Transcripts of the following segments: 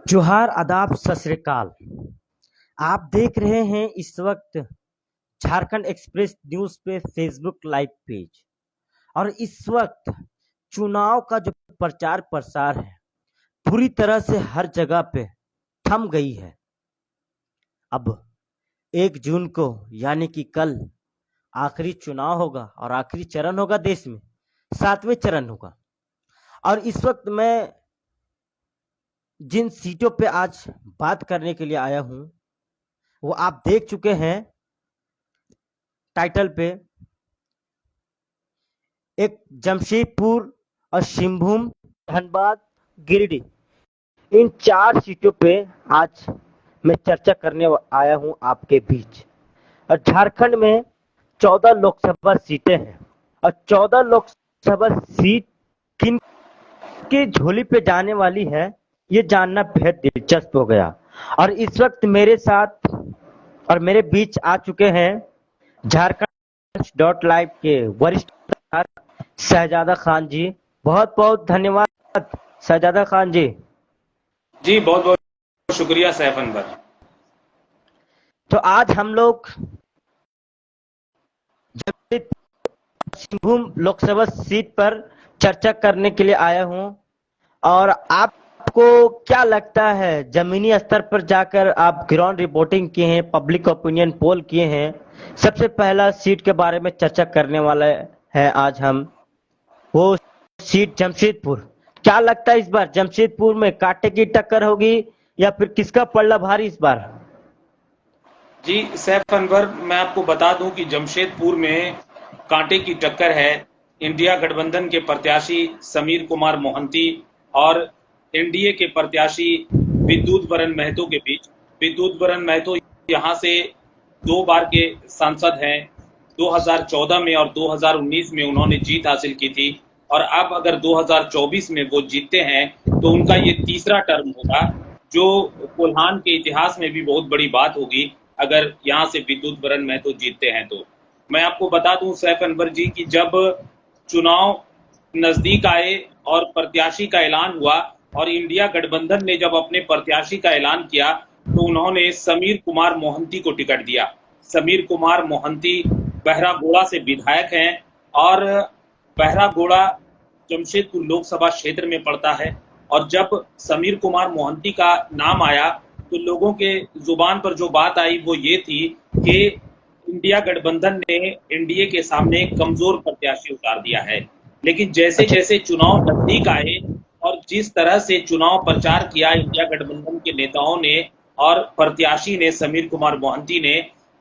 जोहार आदाब सत श्री अकाल। आप देख रहे हैं इस वक्त झारखंड एक्सप्रेस न्यूज पे फेसबुक लाइव पेज। और इस वक्त चुनाव का जो प्रचार प्रसार है पूरी तरह से हर जगह पे थम गई है। अब 1 जून को यानी कि कल आखिरी चुनाव होगा और आखिरी चरण होगा, देश में 7वें चरण होगा। और इस वक्त मैं जिन सीटों पे आज बात करने के लिए आया हूं वो आप देख चुके हैं टाइटल पे। एक जमशेदपुर और सिंहभूम, धनबाद, गिरिडीह, इन 4 सीटों पे आज मैं चर्चा करने आया हूं आपके बीच। और झारखंड में 14 लोकसभा सीटें हैं और 14 लोकसभा सीट किन की झोली पे जाने वाली है ये जानना बेहद दिलचस्प हो गया। और इस वक्त मेरे साथ और मेरे बीच आ चुके हैं झारखंड लाइव के वरिष्ठ शहजादा खान जी। बहुत बहुत धन्यवाद शहजादा खान जी। जी बहुत बहुत शुक्रिया सैफ अनवर। तो आज हम लोग सिंहभूम लोकसभा सीट पर चर्चा करने के लिए आया हूं। और आपको क्या लगता है, जमीनी स्तर पर जाकर आप ग्राउंड रिपोर्टिंग किए हैं, पब्लिक ओपिनियन पोल किए हैं, सबसे पहला सीट के बारे में चर्चा करने वाला है आज हम, वो सीट जमशेदपुर। क्या लगता है इस बार जमशेदपुर में कांटे की टक्कर होगी या फिर किसका पल्ला भारी इस बार? जी सैफ अनवर, मैं आपको बता दूं कि जमशेदपुर में कांटे की टक्कर है इंडिया गठबंधन के प्रत्याशी समीर कुमार मोहंती और एनडीए के प्रत्याशी विद्युत वरण महतो के बीच। विद्युत वरण महतो यहां से 2 बार के सांसद हैं। 2014 में और 2019 में उन्होंने जीत हासिल की थी और अब अगर 2024 में वो जीतते हैं तो उनका ये तीसरा टर्म होगा, जो कोल्हान के इतिहास में भी बहुत बड़ी बात होगी अगर यहाँ से विद्युत वरण महतो जीतते हैं तो। मैं आपको बता दूं सैफ अनवर जी कि जब चुनाव नजदीक आए और प्रत्याशी का ऐलान हुआ और इंडिया गठबंधन ने जब अपने प्रत्याशी का ऐलान किया तो उन्होंने समीर कुमार मोहंती को टिकट दिया। समीर कुमार मोहंती बहरागोड़ा से विधायक हैं और बहरागोड़ा जमशेदपुर लोकसभा क्षेत्र में पड़ता है। और जब समीर कुमार मोहंती का नाम आया तो लोगों के जुबान पर जो बात आई वो ये थी कि इंडिया गठबंधन ने एनडीए के सामने कमजोर प्रत्याशी उतार दिया है। लेकिन जैसे जैसे चुनाव नजदीक आए और जिस तरह से चुनाव प्रचार किया इंडिया गठबंधन के नेताओं ने और प्रत्याशी ने समीर कुमार मोहंती ने,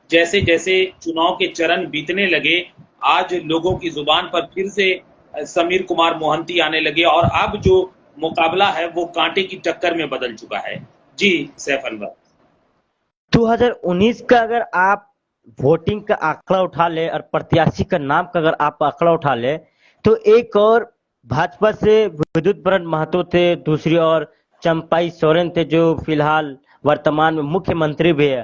जैसे जैसे चुनाव के चरण बीतने लगे, आज लोगों की जुबान पर फिर से समीर कुमार मोहंती आने लगे और अब जो मुकाबला है वो कांटे की टक्कर में बदल चुका है। जी सैफ अनवर, 2019 का अगर आप वोटिंग का आंकड़ा उठा ले और प्रत्याशी का नाम का अगर आप आंकड़ा उठा ले तो एक और भाजपा से विद्युत वरण महतो थे, दूसरी ओर चंपाई सोरेन थे जो फिलहाल वर्तमान में मुख्यमंत्री भी है।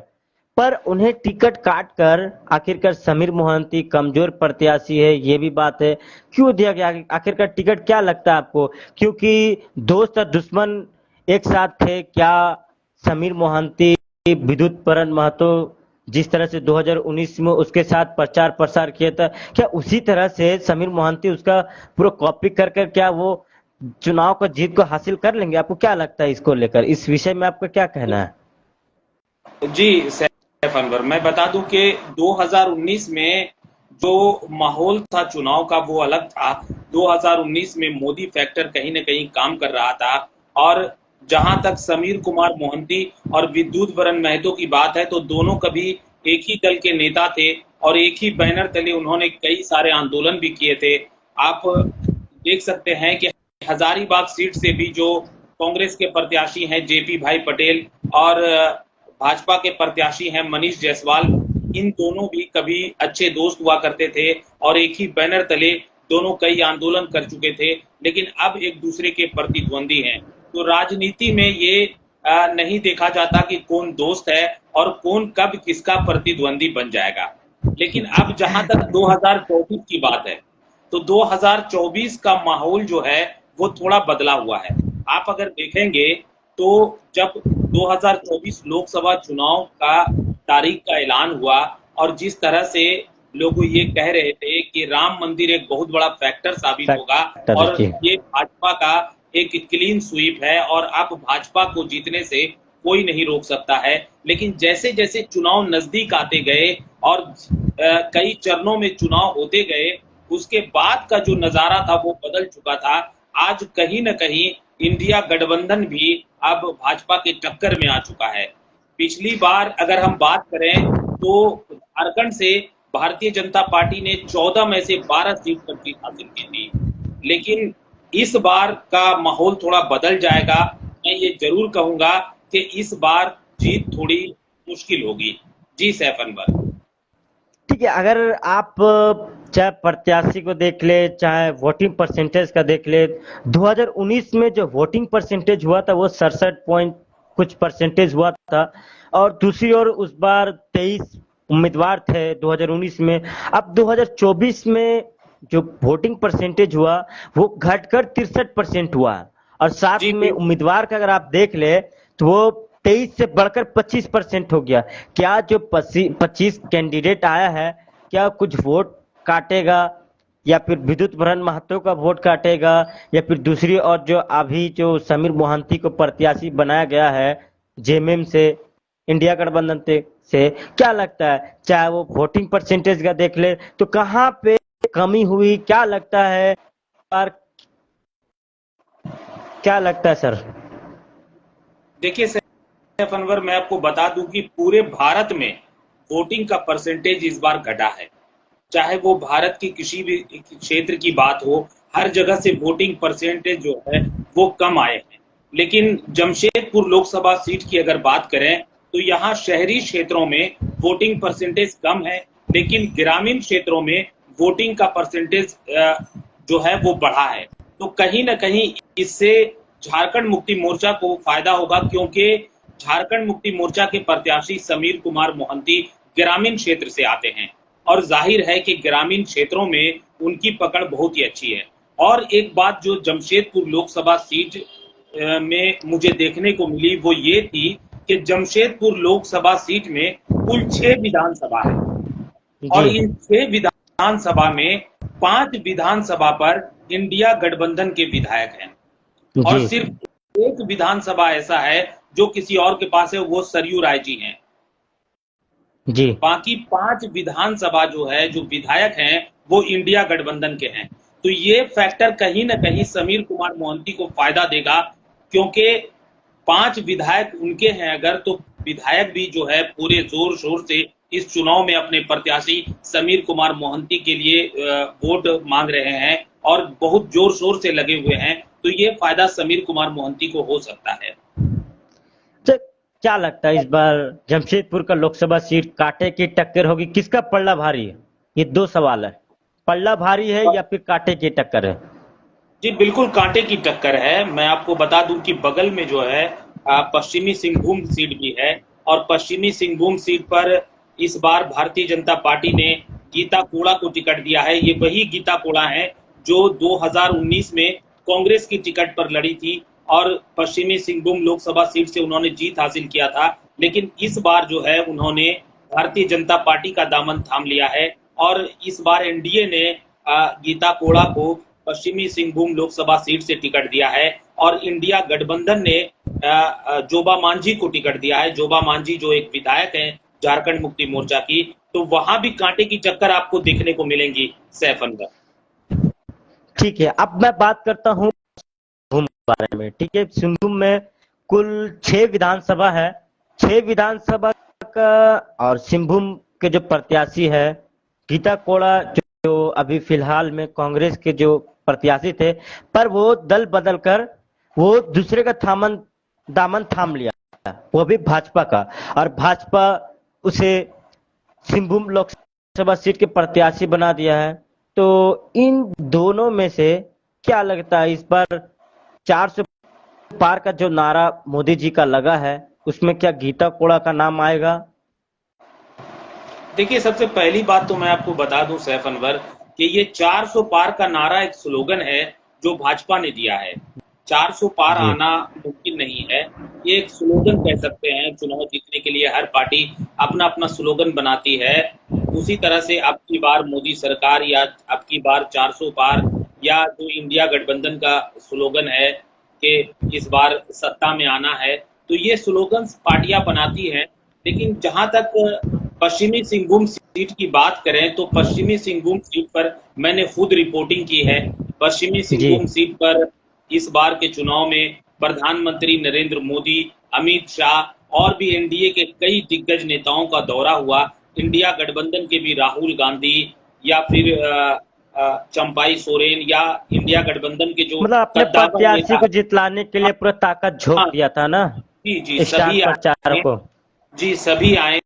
पर उन्हें टिकट काट कर आखिरकार समीर मोहंती कमजोर प्रत्याशी है, ये भी बात है। क्यों दिया गया आखिरकार टिकट, क्या लगता है आपको? क्योंकि दोस्त और दुश्मन एक साथ थे क्या? समीर मोहंती विद्युत वरण महतो जिस तरह से 2019 में उसके साथ प्रचार प्रसार किया था, क्या उसी तरह से समीर मोहंती उसका पूरा कॉपी कर कर क्या वो चुनाव का जीत को हासिल कर लेंगे? आपको क्या लगता है इसको लेकर, इस विषय में आपका क्या कहना है? जी सैफ अनवर, मैं बता दूं कि 2019 में जो माहौल था चुनाव का वो अलग था। 2019 में मोदी फैक्टर कहीं ना कहीं काम कर रहा था। और जहां तक समीर कुमार मोहंती और विद्युत वरण महतो की बात है तो दोनों कभी एक ही दल के नेता थे और एक ही बैनर तले उन्होंने कई सारे आंदोलन भी किए थे। आप देख सकते हैं कि हजारीबाग सीट से भी जो कांग्रेस के प्रत्याशी हैं जेपी भाई पटेल और भाजपा के प्रत्याशी हैं मनीष जायसवाल, इन दोनों भी कभी अच्छे दोस्त हुआ करते थे और एक ही बैनर तले दोनों कई आंदोलन कर चुके थे, लेकिन अब एक दूसरे के प्रतिद्वंदी हैं। तो राजनीति में ये नहीं देखा जाता कि कौन दोस्त है और कौन कब किसका प्रतिद्वंदी बन जाएगा। लेकिन अब जहां तक 2024 की बात है तो 2024 का माहौल जो है वो थोड़ा बदला हुआ है। आप अगर देखेंगे तो जब 2024 लोकसभा चुनाव का तारीख का ऐलान हुआ और जिस तरह से लोग ये कह रहे थे कि राम मंदिर एक बहुत बड़ा फैक्टर साबित होगा फैक्टर और जी। ये भाजपा का एक क्लीन स्वीप है और अब भाजपा को जीतने से कोई नहीं रोक सकता है। लेकिन जैसे जैसे चुनाव नजदीक आते गए और कई चरणों में चुनाव होते गए, उसके बाद का जो नजारा था वो बदल चुका था। आज कहीं न कहीं इंडिया गठबंधन भी अब भाजपा के टक्कर में आ चुका है। पिछली बार अगर हम बात करें तो झारखंड से भारतीय जनता पार्टी ने 14 में से 12 सीट पर जीत हासिल की थी। लेकिन इस बार का माहौल थोड़ा बदल जाएगा। मैं ये जरूर कहूंगा कि इस बार जीत थोड़ी मुश्किल होगी। जी सैफ अनवर। ठीक है, अगर आप चाहे प्रत्याशी को देख ले, चाहे वोटिंग परसेंटेज का देख ले, 2019 में जो वोटिंग परसेंटेज हुआ था वो 67 पॉइंट कुछ परसेंटेज हुआ था, और दूसरी ओर उस बार 23 उम्मीदवार थे 2019 में। अब 2024 में जो वोटिंग परसेंटेज हुआ वो घटकर 63% हुआ, और साथ जी में उम्मीदवार का अगर आप देख ले तो वो 23 से बढ़कर 25% हो गया। क्या जो 25 कैंडिडेट आया है, क्या कुछ वोट काटेगा, या फिर विद्युत बरन महतो का वोट काटेगा, या फिर दूसरी और जो अभी जो समीर मोहंती को प्रत्याशी बनाया गया है जेएमएम से, इंडिया गठबंधन से, क्या लगता है? चाहे वो वोटिंग परसेंटेज का देख ले तो कहाँ पे कमी हुई, क्या लगता है? और क्या लगता है सर? देखिए सैफ अनवर, मैं आपको बता दूं कि पूरे भारत में वोटिंग का परसेंटेज इस बार घटा है। चाहे वो भारत की किसी भी क्षेत्र की बात हो, हर जगह से वोटिंग परसेंटेज जो है वो कम आए हैं। लेकिन जमशेदपुर लोकसभा सीट की अगर बात करें तो यहाँ शहरी क्षेत्रों में वोटिंग परसेंटेज कम है, लेकिन ग्रामीण क्षेत्रों में वोटिंग का परसेंटेज जो है वो बढ़ा है। तो कहीं ना कहीं इससे झारखंड मुक्ति मोर्चा को फायदा होगा, क्योंकि झारखंड मुक्ति मोर्चा के प्रत्याशी समीर कुमार मोहंती ग्रामीण क्षेत्र से आते हैं और जाहिर है कि ग्रामीण क्षेत्रों में उनकी पकड़ बहुत ही अच्छी है। और एक बात जो जमशेदपुर लोकसभा सीट में मुझे देखने को मिली वो ये थी कि जमशेदपुर लोकसभा सीट में कुल 6 विधानसभा है और जी इन 6 विधानसभा में 5 विधानसभा पर इंडिया गठबंधन के विधायक हैं और जी सिर्फ एक विधानसभा ऐसा है जो किसी और के पास है, वो सरयू राय जी हैं। जी बाकी 5 विधानसभा जो है, जो विधायक हैं, वो इंडिया गठबंधन के हैं। तो ये फैक्टर कहीं ना कहीं समीर कुमार मोहंती को फायदा देगा, क्योंकि 5 विधायक उनके हैं अगर, तो विधायक भी जो है पूरे जोर शोर से इस चुनाव में अपने प्रत्याशी समीर कुमार मोहंती के लिए वोट मांग रहे हैं और बहुत जोर शोर से लगे हुए हैं। तो ये फायदा समीर कुमार मोहंती को हो सकता है। तो क्या लगता है इस बार जमशेदपुर का लोकसभा सीट कांटे की टक्कर होगी, किसका पल्ला भारी है? ये दो सवाल है, पल्ला भारी है या फिर कांटे की टक्कर है? जी बिल्कुल कांटे की टक्कर है। मैं आपको बता दूं कि बगल में जो है पश्चिमी सिंहभूम सीट भी है और पश्चिमी सिंहभूम सीट पर इस बार भारतीय जनता पार्टी ने गीता कोड़ा को टिकट दिया है। ये वही गीता कोड़ा है जो 2019 में कांग्रेस की टिकट पर लड़ी थी और पश्चिमी सिंहभूम लोकसभा सीट से उन्होंने जीत हासिल किया था। लेकिन इस बार जो है उन्होंने भारतीय जनता पार्टी का दामन थाम लिया है और इस बार एनडीए ने गीता कोड़ा को पश्चिमी सिंहभूम लोकसभा सीट से टिकट दिया है और इंडिया गठबंधन ने जोबा मांझी को टिकट दिया है। जोबा मांझी जो एक विधायक हैं झारखंड मुक्ति मोर्चा की, तो वहां भी कांटे की टक्कर आपको देखने को मिलेंगी सैफ अनवर। ठीक है, अब मैं बात करता हूँ सिंहभूम के बारे में। ठीक है, सिंहभूम में कुल 6 विधानसभा है, 6 विधानसभा का, और सिंहभूम के जो प्रत्याशी है गीता कोड़ा, जो अभी फिलहाल में कांग्रेस के जो प्रत्याशी थे, पर वो दल बदल कर वो दूसरे का दामन थाम लिया, वो भी भाजपा का, और भाजपा उसे सिंहभूम लोकसभा सीट के प्रत्याशी बना दिया है। तो इन दोनों में से क्या लगता है इस बार 400 पार का जो नारा मोदी जी का लगा है उसमें क्या गीता कोड़ा का नाम आएगा? देखिए सबसे पहली बात तो मैं आपको बता दूं सैफ अनवर कि ये 400 पार का नारा एक स्लोगन है जो भाजपा ने दिया है। 400 पार जी आना मुमकिन नहीं है। ये एक स्लोगन कह सकते हैं, चुनाव जीतने के लिए हर पार्टी अपना अपना स्लोगन बनाती है। उसी तरह से अब की बार मोदी सरकार या अब की बार 400 पार या जो इंडिया गठबंधन का स्लोगन है कि इस बार सत्ता में आना है, तो ये स्लोगन्स पार्टियां बनाती हैं। लेकिन जहां तक पश्चिमी सिंहभूम सीट की बात करें तो पश्चिमी सिंहभूम सीट पर मैंने खुद रिपोर्टिंग की है। पश्चिमी जी सिंहभूम सीट पर इस बार के चुनाव में प्रधानमंत्री नरेंद्र मोदी, अमित शाह और भी एनडीए के कई दिग्गज नेताओं का दौरा हुआ। इंडिया गठबंधन के भी राहुल गांधी या फिर चंपाई सोरेन या इंडिया गठबंधन के जो मतलब अपने कद्दावर प्रत्याशी नेता, को जितलाने के लिए पूरा ताकत झोंक हाँ दिया था ना जी जी, स्टार सभी आए, प्रचारकों। जी सभी आए।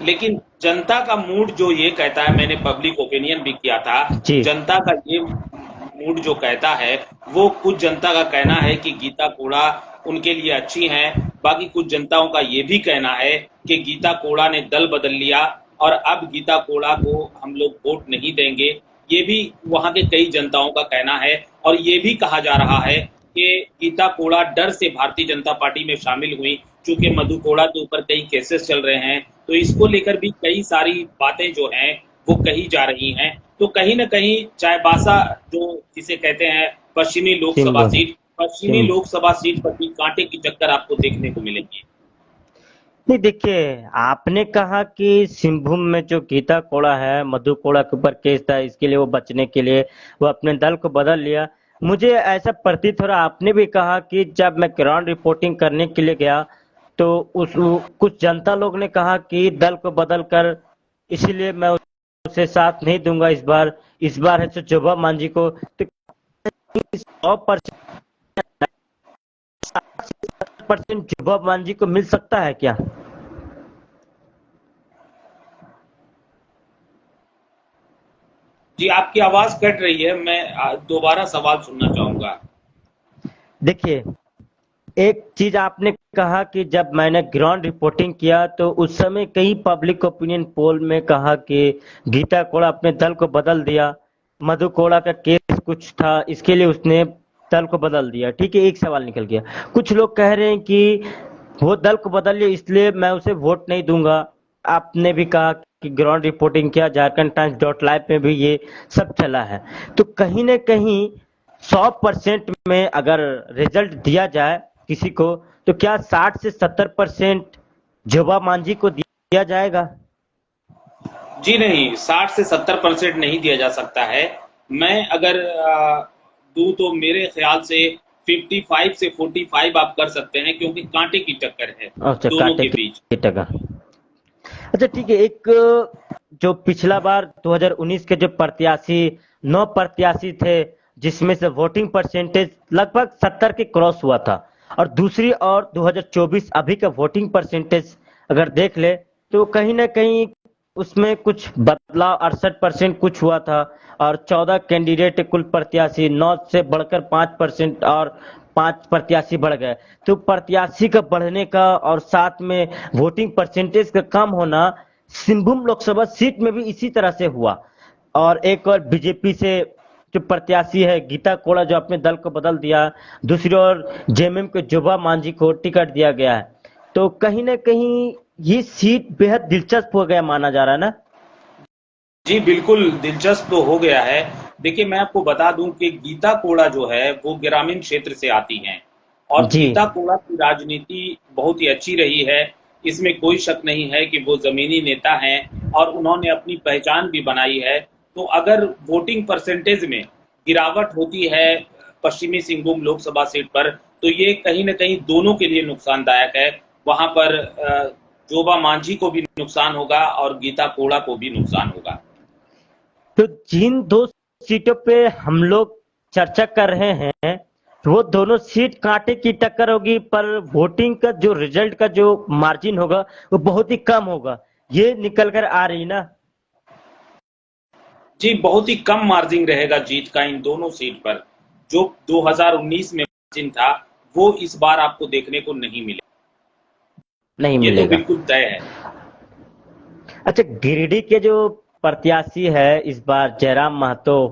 लेकिन जनता का मूड जो ये कहता है, मैंने पब्लिक ओपिनियन भी किया था, जी जनता का ये मूड जो कहता है, वो कुछ जनता का कहना है कि गीता कोड़ा उनके लिए अच्छी हैं। बाकी कुछ जनताओं का ये भी कहना है कि गीता कोड़ा ने दल बदल लिया और अब गीता कोड़ा को हम लोग वोट नहीं देंगे। ये भी वहां के कई जनताओं का कहना है। और ये भी कहा जा रहा है कि गीता कोड़ा डर से भारतीय जनता पार्टी में शामिल हुई, क्योंकि मधु कोड़ा के ऊपर कई केसेस चल रहे हैं। तो इसको लेकर भी कई सारी बातें जो हैं वो कही जा रही हैं। तो कहीं ना कहीं चाईबासा, जो जिसे कहते हैं पश्चिमी लोकसभा सिंबल सीट, पश्चिमी सिम लोकसभा सीट पर भी कांटे की टक्कर आपको देखने को मिलेगी। नहीं देखिए, आपने कहा कि सिंहभूम में जो गीता कोड़ा है, मधु कोड़ा के ऊपर केस था, इसके लिए वो बचने के लिए वो अपने दल को बदल लिया। मुझे ऐसा प्रतीत हो रहा, आपने भी कहा कि जब मैं ग्राउंड रिपोर्टिंग करने के लिए गया तो उस कुछ जनता लोग ने कहा कि दल को बदल कर, इसीलिए मैं उसे साथ नहीं दूंगा इस बार है तो जोबा मांझी को। तो 100% 70% जोबा मांझी को मिल सकता है क्या? जी, आपकी आवाज कट रही है, मैं दोबारा सवाल सुनना चाहूंगा। देखिए, एक चीज आपने कहा कि जब मैंने ग्राउंड रिपोर्टिंग किया तो उस समय कई पब्लिक ओपिनियन पोल में कहा कि गीता कोड़ा अपने दल को बदल दिया, मधु कोड़ा का केस कुछ था इसके लिए उसने दल को बदल दिया। ठीक है, एक सवाल निकल गया। कुछ लोग कह रहे हैं कि वो दल को बदल लिया इसलिए मैं उसे वोट नहीं दूंगा। आपने भी कहा कि ग्राउंड रिपोर्टिंग किया, झारखंड टाइम्स डॉट लाइव में भी ये सब चला है। तो कहीं ना कहीं 100% में अगर रिजल्ट दिया जाए किसी को, तो क्या 60 से 70% जोबा मांझी को दिया जाएगा? जी नहीं, 60 से 70% नहीं दिया जा सकता है। मैं अगर दूं तो मेरे ख्याल से 55 से 45 आप कर सकते हैं, क्योंकि कांटे की टक्कर है अच्छा, दोनों कांटे के बीच। की टक्कर। अच्छा ठीक है, एक जो पिछला बार 2019 के जो प्रत्याशी 9 प्रत्याशी थे जिसमें से वोटिंग परसेंटेज लगभग 70 के क्रॉस हुआ था, और दूसरी और 2024 अभी का वोटिंग परसेंटेज अगर देख ले तो कहीं ना कहीं उसमें कुछ बदलाव 68% कुछ हुआ था। और 14 कैंडिडेट कुल प्रत्याशी 9 से बढ़कर 5% और 5 प्रत्याशी बढ़ गए। तो प्रत्याशी का बढ़ने का और साथ में वोटिंग परसेंटेज का कम होना सिंहभूम लोकसभा सीट में भी इसी तरह से हुआ। और एक और बीजेपी से जो प्रत्याशी है गीता कोड़ा जो अपने दल को बदल दिया, दूसरी ओर जेएमएम के जोबा मांझी को टिकट दिया गया है। तो कहीं ना कहीं ये सीट बेहद दिलचस्प हो गया माना जा रहा है ना? जी बिल्कुल, दिलचस्प तो हो गया है। देखिए, मैं आपको बता दूं कि गीता कोड़ा जो है वो ग्रामीण क्षेत्र से आती हैं, और जी गीता कोड़ा की राजनीति बहुत ही अच्छी रही है। इसमें कोई शक नहीं है कि वो जमीनी नेता हैं और उन्होंने अपनी पहचान भी बनाई है। तो अगर वोटिंग परसेंटेज में गिरावट होती है पश्चिमी सिंहभूम लोकसभा सीट पर, तो ये कहीं ना कहीं दोनों के लिए नुकसानदायक है। वहां पर जोबा मांझी को भी नुकसान होगा और गीता कोड़ा को भी नुकसान होगा। तो जिन दो सीटों पे हम लोग चर्चा कर रहे हैं वो दोनों सीट कांटे की टक्कर होगी, पर वोटिंग का जो रिजल्ट का जो मार्जिन होगा वो बहुत ही कम होगा, ये निकल कर आ रही ना? जी, बहुत ही कम मार्जिन रहेगा जीत का इन दोनों सीट पर। जो 2019 में मार्जिन था, वो इस बार आपको देखने को नहीं मिले। नहीं ये तो मिलेगा। बिल्कुल तय है। अच्छा, गिरिडीह के जो प्रत्याशी है इस बार जयराम महतो,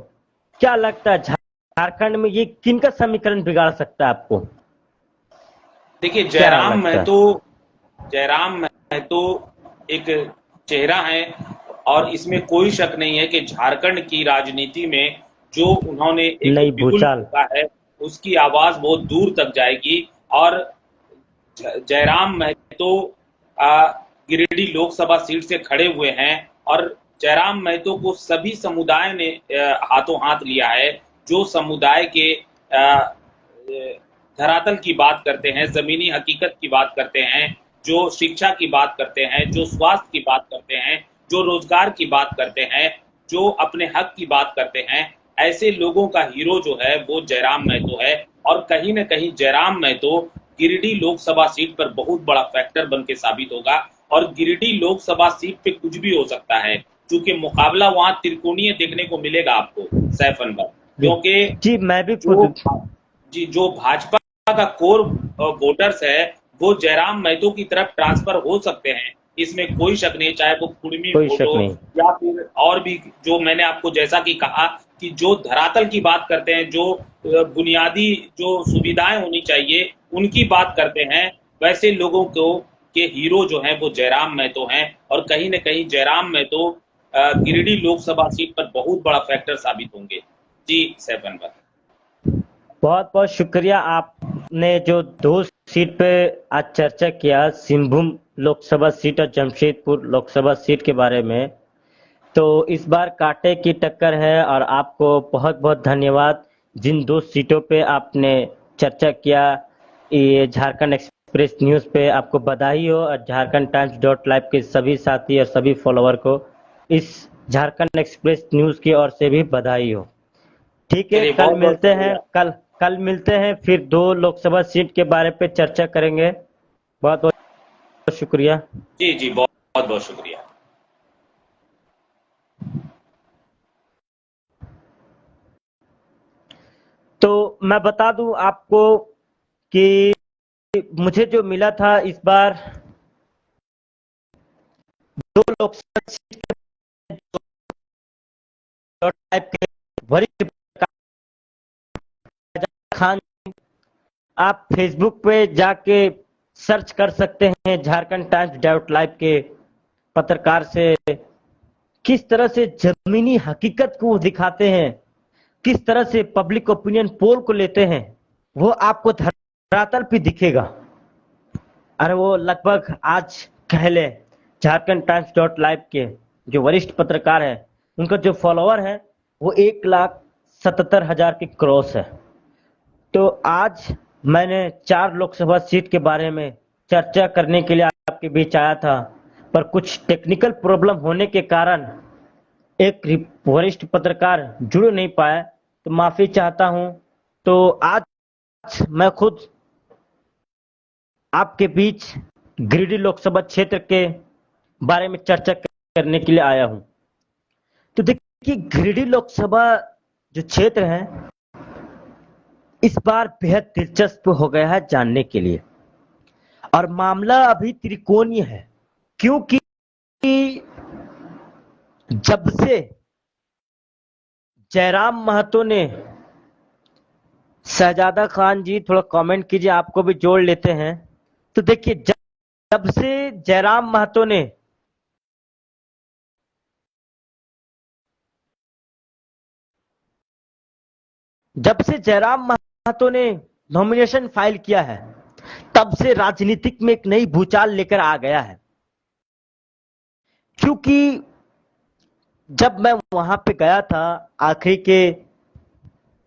क्या लगता है झारखंड में ये किनका समीकरण बिगाड़ सकता है आपको देखिए, क्या लगता है? जयराम महतो एक चेहरा है और इसमें कोई शक नहीं है कि झारखंड की राजनीति में जो उन्होंने एक नई बिगुल भूचाल। फूंका है, उसकी आवाज बहुत दूर तक जाएगी। और जयराम महतो गिरिडीह लोकसभा सीट से खड़े हुए हैं और जयराम महतो को सभी समुदाय ने हाथों हाथ लिया है। जो समुदाय के धरातल की बात करते हैं, जमीनी हकीकत की बात करते हैं, जो शिक्षा की बात करते हैं, जो स्वास्थ्य की बात करते हैं, जो रोजगार की बात करते हैं, जो अपने हक की बात करते हैं, ऐसे लोगों का हीरो जो है वो जयराम महतो है। और कहीं ना कहीं जयराम महतो गिरिडीह लोकसभा सीट पर बहुत बड़ा फैक्टर बन के साबित होगा। और गिरिडीह लोकसभा सीट पे कुछ भी हो सकता है, क्योंकि मुकाबला वहां त्रिकोणीय देखने को मिलेगा आपको, सैफ अनवर। जी क्योंकि जी, मैं भी जो खुद। जी जो भाजपा का कोर वोटर्स है, वो जयराम महतो की तरफ ट्रांसफर हो सकते हैं, इसमें कोई शक नहीं। चाहे वो कुर्मी कोई वोट शक हो नहीं। या फिर और भी, जो मैंने आपको जैसा कि कहा कि जो धरातल की बात करते हैं, जो बुनियादी जो सुविधाएं होनी चाहिए उनकी बात करते हैं, वैसे लोगों को के हीरो जो हैं वो जयराम महतो हैं। और कहीं ना कहीं जयराम महतो गिरिडीह लोकसभा सीट पर बहुत बड़ा फैक्टर साबित होंगे। जी सैफ अनवर। बहुत बहुत शुक्रिया, आपने जो दो सीट पे आज चर्चा किया, सिंहभूम लोकसभा सीट और जमशेदपुर लोकसभा सीट के बारे में। तो इस बार कांटे की टक्कर है और आपको बहुत बहुत धन्यवाद जिन दो सीटों पे आपने चर्चा किया। ये झारखंड एक्सप्रेस न्यूज़ पे आपको बधाई हो और झारखंड टाइम्स डॉट लाइव के सभी साथी और सभी फॉलोअर को इस झारखंड एक्सप्रेस न्यूज़ की ओर से भी बधाई हो। ठीक है, चलिए, कल बहुत बहुत मिलते हैं। शुक्रिया। कल मिलते हैं, फिर दो लोकसभा सीट के बारे पे चर्चा करेंगे। बहुत बहुत शुक्रिया। जी जी, बहुत बहुत शुक्रिया। तो मैं बता दूं आपको कि मुझे जो मिला था इस बार दो लोकसभा सीट के वरिष्ठ खान, आप फेसबुक पे जाके सर्च कर सकते हैं झारखंड टाइम्स डॉट लाइव के पत्रकार से किस तरह से जमीनी हकीकत को दिखाते हैं, किस तरह से पब्लिक ओपिनियन पोल को लेते हैं, वो आपको धरातल पे दिखेगा। अरे वो लगभग आज कह ले झारखंड टाइम्स डॉट लाइव के जो वरिष्ठ पत्रकार है, उनका जो फॉलोअर है वो 1,77,000 की क्रॉस है। तो आज मैंने 4 लोकसभा सीट के बारे में चर्चा करने के लिए आपके बीच आया था, पर कुछ टेक्निकल प्रॉब्लम होने के कारण एक वरिष्ठ पत्रकार जुड़ नहीं पाया, तो माफी चाहता हूं। तो आज मैं खुद आपके बीच गिरिडीह लोकसभा क्षेत्र के बारे में चर्चा करने के लिए आया हूं। तो देखिए, गिरिडीह लोकसभा जो क्षेत्र है इस बार बेहद दिलचस्प हो गया है जानने के लिए, और मामला अभी त्रिकोणीय है। क्योंकि जब से जयराम महतो ने, शहजादा खान जी थोड़ा कमेंट कीजिए, आपको भी जोड़ लेते हैं। तो देखिए, जब से जयराम महतो ने जब से जयराम महतो ने नॉमिनेशन फाइल किया है, तब से राजनीतिक में एक नई भूचाल लेकर आ गया है। क्योंकि जब मैं वहां पे गया था आखिरी के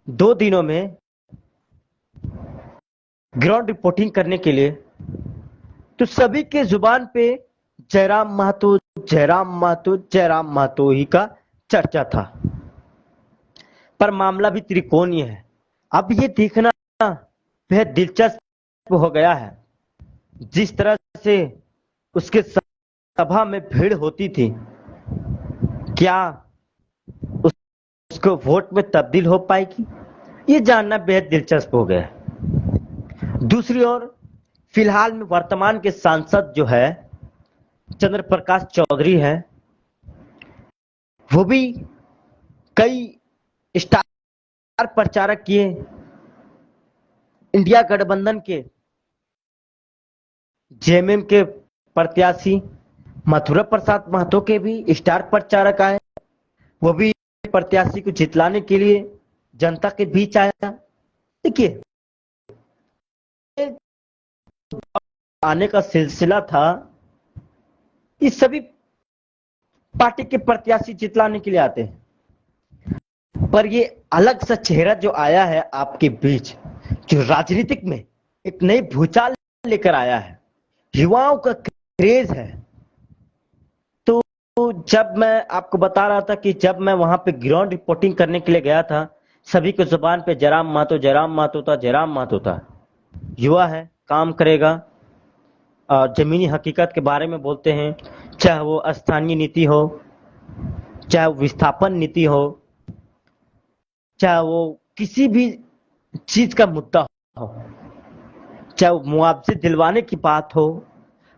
2 दिनों में ग्राउंड रिपोर्टिंग करने के लिए, तो सभी के जुबान पे जयराम महतो, जयराम महतो, जयराम महतो ही का चर्चा था। पर मामला भी त्रिकोणीय है। अब ये देखना बेहद दिलचस्प हो गया है, जिस तरह से उसके सभा में भीड़ होती थी, क्या उसको वोट में तब्दील हो पाएगी, ये जानना बेहद दिलचस्प हो गया है। दूसरी ओर फिलहाल में वर्तमान के सांसद जो है चंद्र प्रकाश चौधरी है, वो भी कई स्टार प्रचारक किए, इंडिया गठबंधन के जेएमएम के प्रत्याशी मथुरा प्रसाद महतो के भी स्टार प्रचारक आए। वो भी प्रत्याशी को जितलाने के लिए जनता के बीच आया। देखिए, आने का सिलसिला था, ये सभी पार्टी के प्रत्याशी जितलाने के लिए आते हैं, पर ये अलग सा चेहरा जो आया है आपके बीच, जो राजनीतिक में एक नई भूचाल लेकर आया है, युवाओं का क्रेज है। तो जब मैं आपको बता रहा था कि जब मैं वहां पे ग्राउंड रिपोर्टिंग करने के लिए गया था, सभी को जुबान पे जयराम महतो, जयराम महतो था, जयराम महतो था। युवा है, काम करेगा, जमीनी हकीकत के बारे में बोलते हैं, चाहे वो स्थानीय नीति हो, चाहे वो विस्थापन नीति हो, चाहे वो किसी भी चीज का मुद्दा हो, चाहे वो मुआवजे दिलवाने की बात हो,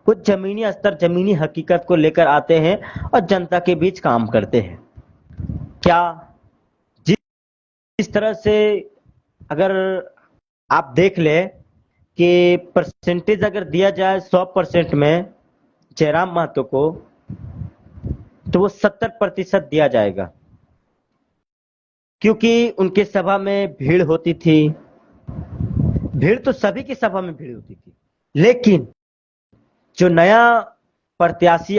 वो जमीनी स्तर, जमीनी हकीकत को लेकर आते हैं और जनता के बीच काम करते हैं। क्या जिस तरह से अगर आप देख ले कि परसेंटेज अगर दिया जाए 100% में जयराम महतो को, तो वो 70% दिया जाएगा, क्योंकि उनके सभा में भीड़ होती थी। भीड़ तो सभी की सभा में भीड़ होती थी, लेकिन जो नया प्रत्याशी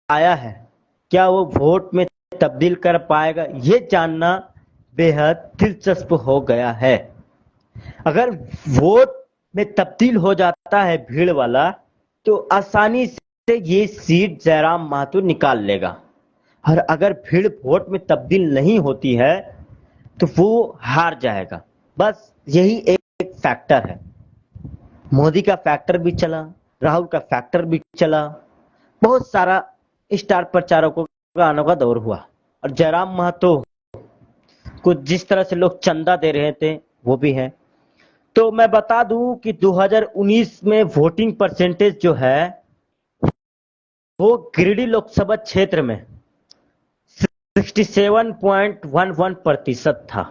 आया है, क्या वो वोट में तब्दील कर पाएगा, ये जानना बेहद दिलचस्प हो गया है। अगर वोट में तब्दील हो जाता है भीड़ वाला, तो आसानी से ये सीट जयराम महतो निकाल लेगा। और अगर भीड़ वोट में तब्दील नहीं होती है तो वो हार जाएगा। बस यही एक फैक्टर है। मोदी का फैक्टर भी चला, राहुल का फैक्टर भी चला, बहुत सारा स्टार प्रचारकों का आने का दौर हुआ, और जयराम महतो को जिस तरह से लोग चंदा दे रहे थे वो भी है। तो मैं बता दूं कि 2019 में वोटिंग परसेंटेज जो है वो गिरिडीह लोकसभा क्षेत्र में 67.11% था,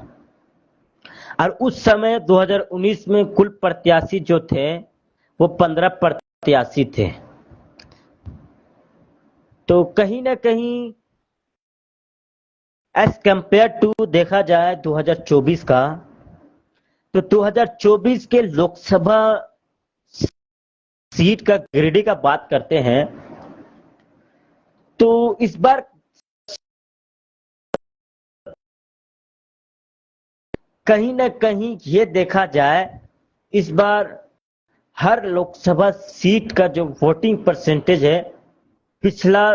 और उस समय 2019 में कुल प्रत्याशी जो थे वो 15 प्रत्याशी थे। तो कहीं ना कहीं एज कंपेयर टू देखा जाए 2024 का, तो 2024 के लोकसभा सीट का गिरिडीह का बात करते हैं, तो इस बार कहीं ना कहीं ये देखा जाए, इस बार हर लोकसभा सीट का जो वोटिंग परसेंटेज है पिछला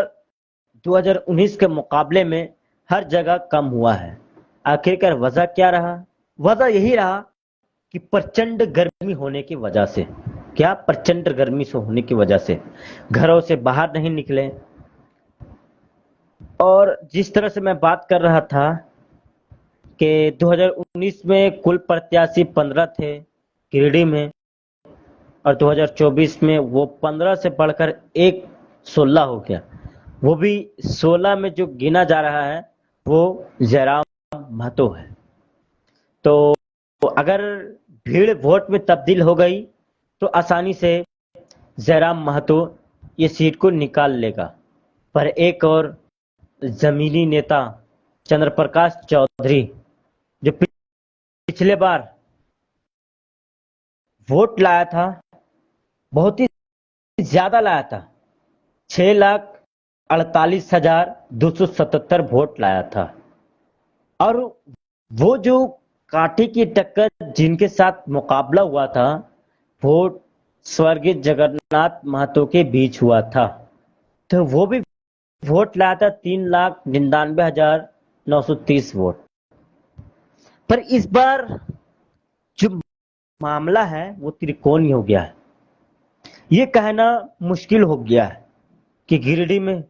2019 के मुकाबले में हर जगह कम हुआ है। आखिरकार वजह क्या रहा? वजह यही रहा कि प्रचंड गर्मी होने की वजह से, क्या प्रचंड गर्मी से होने की वजह से घरों से बाहर नहीं निकले। और जिस तरह से मैं बात कर रहा था कि 2019 में कुल प्रत्याशी 15 थे गिरिडीह में, और 2024 में वो 15 से बढ़कर 16 हो गया। वो भी 16 में जो गिना जा रहा है वो जयराम महतो है। तो अगर भीड़ वोट में तब्दील हो गई तो आसानी से जयराम महतो ये सीट को निकाल लेगा। पर एक और जमीनी नेता चंद्रप्रकाश चौधरी, जो पिछले बार वोट लाया था, बहुत ही ज्यादा लाया था, 6,48,277 वोट लाया था। और वो जो कांटे की टक्कर जिनके साथ मुकाबला हुआ था, वो स्वर्गीय जगन्नाथ महतो के बीच हुआ था। तो वो भी वोट लाया था 3,99,930 वोट। पर इस बार जो मामला है वो त्रिकोणीय हो गया है। ये कहना मुश्किल हो गया है कि गिरिडीह में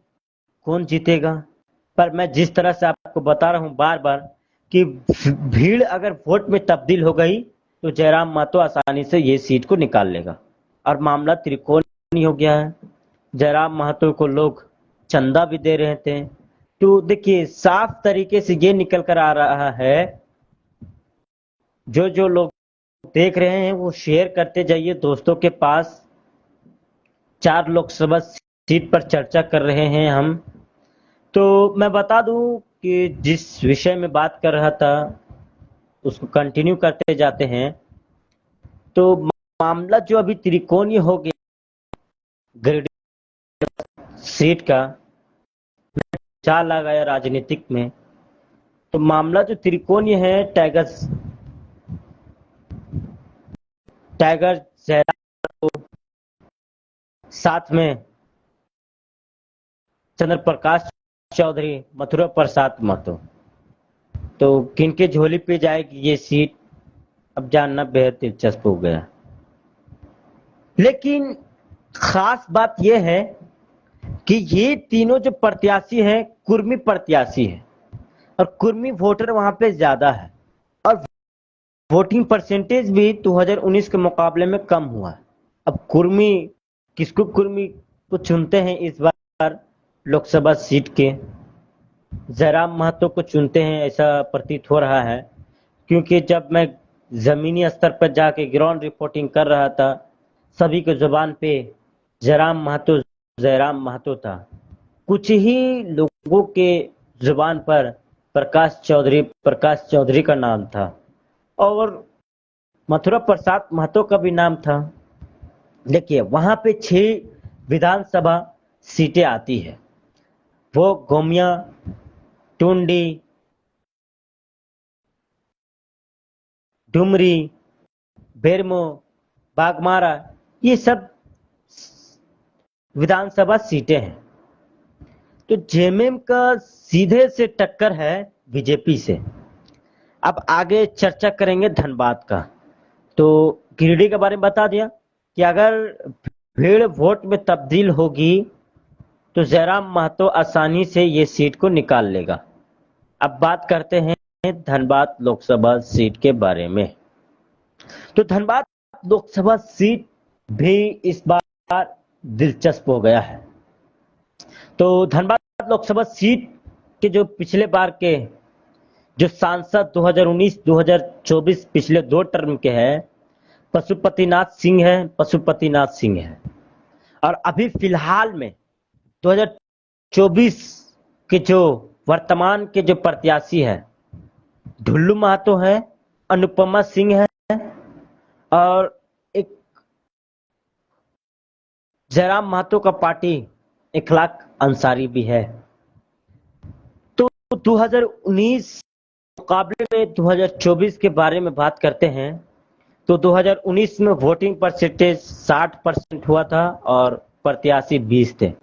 कौन जीतेगा। पर मैं जिस तरह से आपको बता रहा हूं बार बार कि भीड़ अगर वोट में तब्दील हो गई तो जयराम महतो आसानी से ये सीट को निकाल लेगा, और मामला त्रिकोणीय हो गया है। जयराम महतो को लोग चंदा भी दे रहे थे। तो देखिए, साफ तरीके से ये निकल कर आ रहा है जो जो लोग देख रहे हैं वो शेयर करते जाइए दोस्तों के पास। 4 लोकसभा सीट पर चर्चा कर रहे हैं हम। तो मैं बता दूं कि जिस विषय में बात कर रहा था उसको कंटिन्यू करते जाते हैं। तो मामला जो अभी त्रिकोणीय हो गया गिरिडीह सीट का, चाल आ गया राजनीतिक में। तो मामला जो त्रिकोणीय है, टाइगर जयराम को साथ में चंद्र प्रकाश चौधरी, मथुरा प्रसाद महतो, तो किनके झोली पे जाएगी ये सीट, अब जानना बेहद दिलचस्प हो गया। लेकिन खास बात यह है कि ये तीनों जो प्रत्याशी हैं कुर्मी प्रत्याशी हैं और कुर्मी वोटर वहां पे ज्यादा है और वोटिंग परसेंटेज भी 2019 के मुकाबले में कम हुआ है। अब कुर्मी किसको कुर्मी को चुनते हैं इस बार लोकसभा सीट के, जयराम महतो को चुनते हैं ऐसा प्रतीत हो रहा है। क्योंकि जब मैं जमीनी स्तर पर जाके ग्राउंड रिपोर्टिंग कर रहा था सभी के जुबान पे जयराम महतो था। कुछ ही लोगों के जुबान पर प्रकाश चौधरी का नाम था और मथुरा प्रसाद महतो का भी नाम था। देखिए वहां पे 6 विधानसभा सीटें आती है, वो गोमिया, टुंडी, डुमरी, बेरमो, बागमारा, ये सब विधानसभा सीटें हैं। तो जेएमएम का सीधे से टक्कर है बीजेपी से। अब आगे चर्चा करेंगे धनबाद का। तो गिरिडीह के बारे में बता दिया कि अगर भीड़ वोट में तब्दील होगी तो जयराम महतो आसानी से ये सीट को निकाल लेगा। अब बात करते हैं धनबाद लोकसभा सीट के बारे में। तो धनबाद लोकसभा सीट भी इस बार दिलचस्प हो गया है। तो धनबाद लोकसभा सीट के जो पिछले बार के जो सांसद 2019-2024 पिछले 2 टर्म के हैं पशुपतिनाथ सिंह है। और अभी फिलहाल में 2024 के जो वर्तमान के जो प्रत्याशी है ढुल्लू महतो है, अनुपमा सिंह है और एक जयराम महतो का पार्टी इखलाक अंसारी भी है। तो 2019 मुकाबले में 2024 के बारे में बात करते हैं तो 2019 में वोटिंग परसेंटेज 60% हुआ था और प्रत्याशी 20 थे।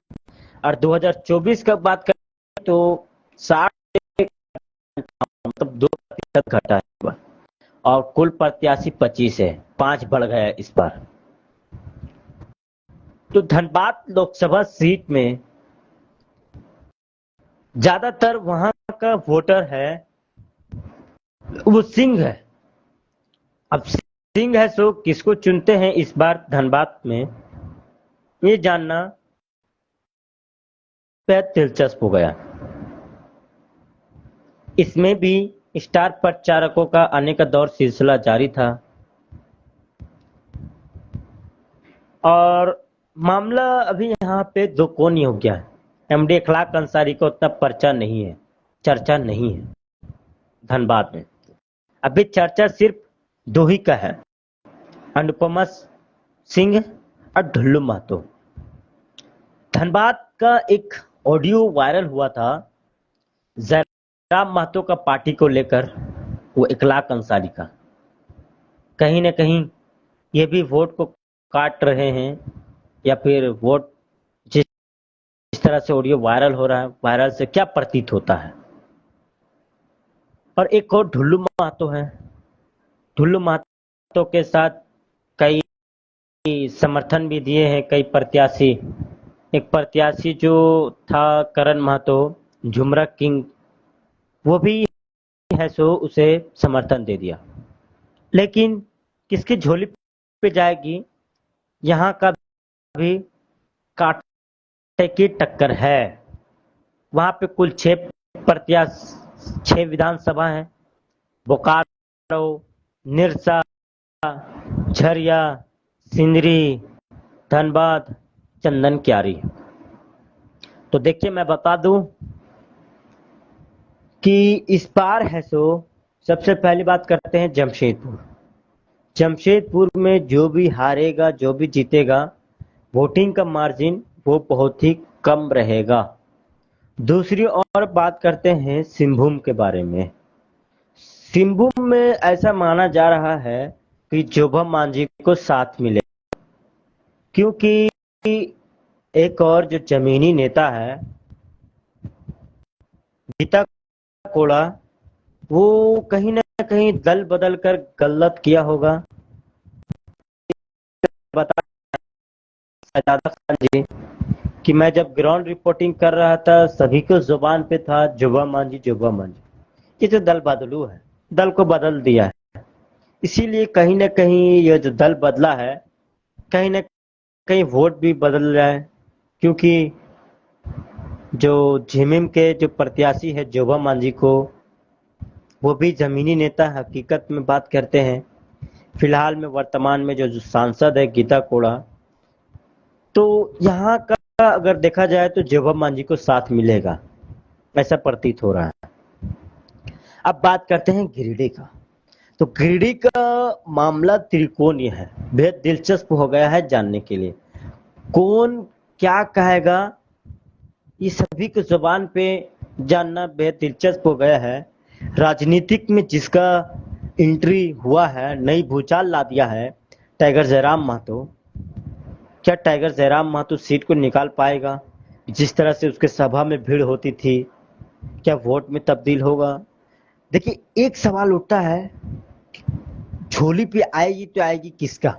और 2024 का बात करें तो 60 मतलब 2% घटा है और कुल प्रत्याशी 25 है, 5 बढ़ गया इस बार। तो धनबाद लोकसभा सीट में ज्यादातर वहां का वोटर है वो सिंह है। अब सिंह है सो किसको चुनते हैं इस बार धनबाद में, ये जानना बेहद दिलचस्प हो गया। इसमें भी स्टार प्रचारकों का आने का दौर सिलसिला जारी था और मामला अभी यहाँ पे दो कोनी हो गया है। एमडी इखलाक अंसारी को उतना चर्चा नहीं है धनबाद में। अभी चर्चा सिर्फ 2 ही का है, अनुपमा सिंह और ढुल्लू महतो। धनबाद का एक ऑडियो वायरल हुआ था जयराम महतो का पार्टी को लेकर, वो इखलाक अंसारी का। कहीं ना कहीं ये भी वोट को काट रहे हैं या फिर वोट जिस तरह से ऑडियो वायरल हो रहा है, वायरल से क्या प्रतीत होता है। और एक और ढुल्लू महतो है, ढुल्लू महतो के साथ कई समर्थन भी दिए हैं कई प्रत्याशी। एक प्रत्याशी जो था करण महतो, झुमरा किंग, वो भी है सो उसे समर्थन दे दिया। लेकिन किसकी झोली पे जाएगी, यहाँ का भी कांटे की टक्कर है। वहां पे कुल 6 विधानसभा हैं, बोकारो, निरसा, झरिया, सिंदरी, धनबाद, चंदन क्यारी। तो देखिए मैं बता दूं कि इस बार है सो सबसे पहली बात करते हैं जमशेदपुर। जमशेदपुर में जो भी हारेगा जो भी जीतेगा वोटिंग का मार्जिन वो बहुत ही कम रहेगा। दूसरी और बात करते हैं सिंहभूम के बारे में। सिंहभूम में ऐसा माना जा रहा है कि जोभा मांझी को साथ मिले, क्योंकि एक और जो जमीनी नेता है गीता कोड़ा, वो कहीं ना कहीं दल बदल कर गलत किया होगा। बता सजादा खान जी कि मैं जब ग्राउंड रिपोर्टिंग कर रहा था सभी को जुबान पे था जोबा मांझी जोबा मांझी। ये जो दल बदलू है, दल को बदल दिया है, इसीलिए कहीं ना कहीं ये जो दल बदला है कहीं ना कहीं वोट भी बदल रहा है। क्योंकि जो झिमिम के जो प्रत्याशी है जोबा मांझी को, वो भी जमीनी नेता हकीकत में बात करते हैं। फिलहाल में वर्तमान में जो सांसद है गीता कोड़ा, तो यहाँ का अगर देखा जाए तो जोबा मांझी को साथ मिलेगा, ऐसा प्रतीत हो रहा है। अब बात करते हैं गिरिडीह का। तो गिरिडीह का मामला त्रिकोणीय है, बेहद दिलचस्प हो गया है जानने के लिए। कौन क्या कहेगा ये सभी की जुबान पे जानना बेहद दिलचस्प हो गया है। राजनीतिक में जिसका एंट्री हुआ है, नई भूचाल ला दिया है, टाइगर जयराम महतो। क्या टाइगर जयराम महतो सीट को निकाल पाएगा? जिस तरह से उसके सभा में भीड़ होती थी, क्या वोट में तब्दील होगा? देखिए एक सवाल उठता है, झोली पे आएगी तो आएगी किसका?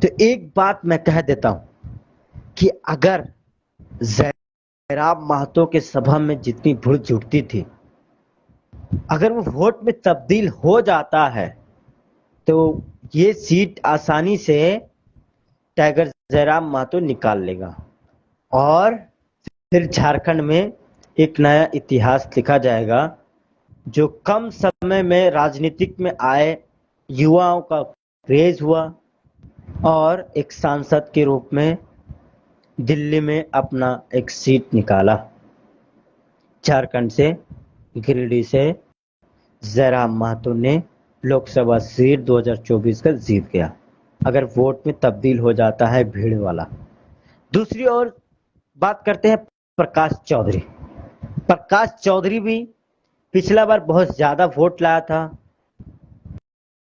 तो एक बात मैं कह देता हूं कि अगर जयराम महतो के सभा में जितनी भीड़ जुटती थी, अगर वो वोट में तब्दील हो जाता है तो ये सीट आसानी से टाइगर जयराम महतो निकाल लेगा और फिर झारखंड में एक नया इतिहास लिखा जाएगा। जो कम समय में राजनीतिक में आए युवाओं का क्रेज हुआ और एक सांसद के रूप में दिल्ली में अपना एक सीट निकाला। झारखंड से, गिरिडीह से जयराम महतो ने लोकसभा सीट 2024 का जीत गया, अगर वोट में तब्दील हो जाता है भीड़ वाला। दूसरी ओर बात करते हैं प्रकाश चौधरी। प्रकाश चौधरी भी पिछला बार बहुत ज्यादा वोट लाया था।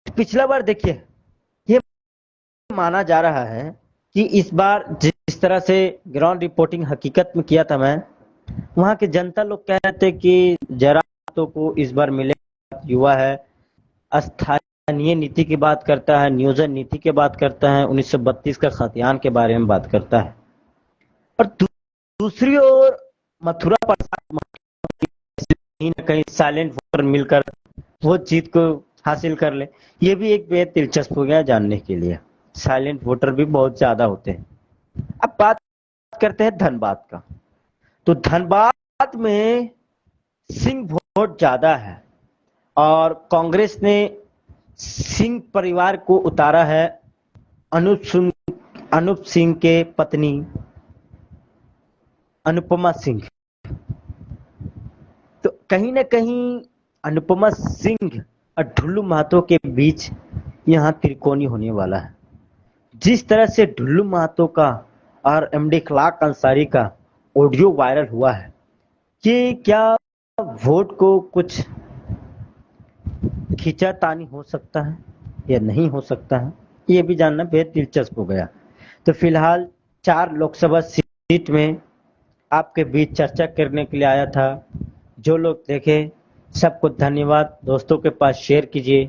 पिछला बार देखिए, ये माना जा रहा है कि इस बार जिस तरह से ग्राउंड रिपोर्टिंग हकीकत में किया था मैं, वहां के जनता लोग कह रहे थे कि जयराम को इस बार मिलेगा, युवा है, स्थानीय नीति की बात करता है, नियोजन नीति की बात करता है, 1932 का खतियान के बारे में बात करता है। और दूसरी ओर मथुरा प्रसाद कहीं ना कहीं साइलेंट वोटर मिलकर वो जीत को हासिल कर ले, ये भी एक बेहद दिलचस्प हो गया जानने के लिए। साइलेंट वोटर भी बहुत ज्यादा होते हैं। अब बात करते हैं धनबाद का। तो धनबाद में सिंह वोट ज्यादा है और कांग्रेस ने सिंह परिवार को उतारा है अनूप सिंह के पत्नी अनुपमा सिंह। तो कहीं ना कहीं अनुपमा सिंह और ढुल्लू महतो के बीच यहाँ त्रिकोणी होने वाला है। जिस तरह से ढुल्लू महतो का और एमडी खलाक अंसारी का ऑडियो वायरल हुआ है, कि क्या वोट को कुछ खींचातानी हो सकता है या नहीं हो सकता है, ये भी जानना बेहद दिलचस्प हो गया। तो फिलहाल 4 लोकसभा सीट में आपके बीच चर्चा करने के लिए आया था। जो लोग देखे सबको धन्यवाद, दोस्तों के पास शेयर कीजिए।